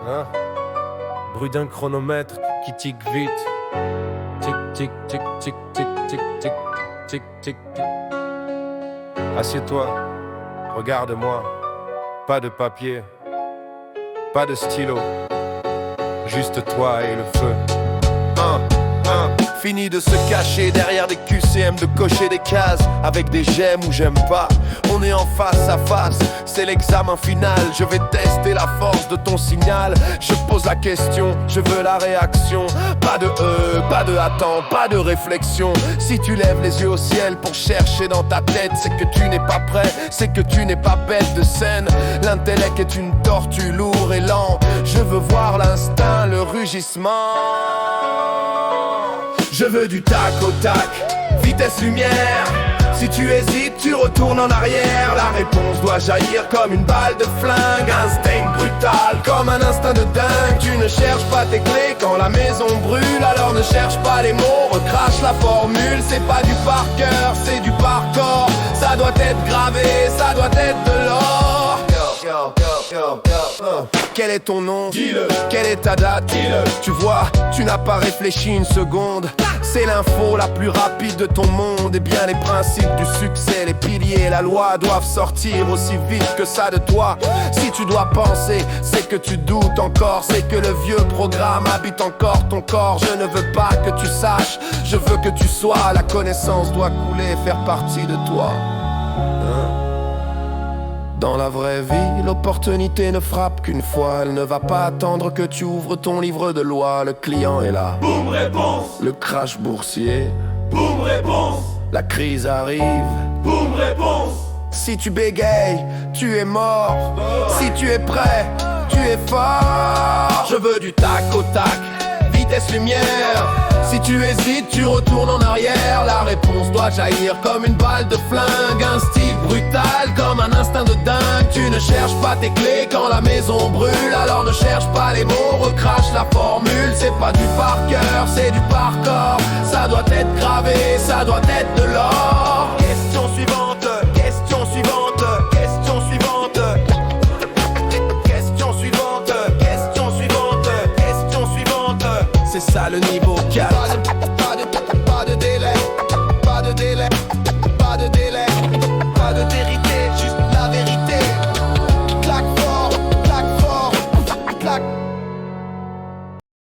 Hein? Bruit d'un chronomètre qui tique vite. Tic, tic, tic, tic, tic, tic, tic, tic, tic, tic. Assieds-toi, regarde-moi. Pas de papier, pas de stylo. Juste toi et le feu. Fini de se cacher derrière des QCM, de cocher des cases avec des j'aime ou j'aime pas. On est en face à face, c'est l'examen final. Je vais tester la force de ton signal. Je pose la question, je veux la réaction. Pas de pas de attends, pas de réflexion. Si tu lèves les yeux au ciel pour chercher dans ta tête, c'est que tu n'es pas prêt, c'est que tu n'es pas bête de scène. L'intellect est une tortue, lourd et lent. Je veux voir l'instinct, le rugissement. Je veux du tac au tac, vitesse lumière. Si tu hésites, tu retournes en arrière. La réponse doit jaillir comme une balle de flingue. Instinct brutal, comme un instinct de dingue. Tu ne cherches pas tes clés quand la maison brûle. Alors ne cherche pas les mots, recrache la formule. C'est pas du par cœur, c'est du par corps. Ça doit être gravé, ça doit être de l'or. Quel est ton nom? Dis-le. Quelle est ta date? Dis-le. Tu vois, tu n'as pas réfléchi une seconde. C'est l'info la plus rapide de ton monde. Et bien les principes du succès, les piliers, la loi doivent sortir aussi vite que ça de toi. Si tu dois penser, c'est que tu doutes encore. C'est que le vieux programme habite encore ton corps. Je ne veux pas que tu saches, je veux que tu sois. La connaissance doit couler, faire partie de toi. Dans la vraie vie, l'opportunité ne frappe qu'une fois. Elle ne va pas attendre que tu ouvres ton livre de loi. Le client est là. Boum réponse. Le crash boursier. Boum réponse. La crise arrive. Boum réponse. Si tu bégayes, tu es mort. Si tu es prêt, tu es fort. Je veux du tac au tac, vitesse lumière. Si tu hésites, tu retournes en arrière. La réponse doit jaillir comme une balle de flingue. Un style brutal comme un instinct de dingue. Tu ne cherches pas tes clés quand la maison brûle. Alors ne cherche pas les mots, recrache la formule. C'est pas du par cœur, c'est du par corps. Ça doit être gravé, ça doit être de l'or. Question suivante.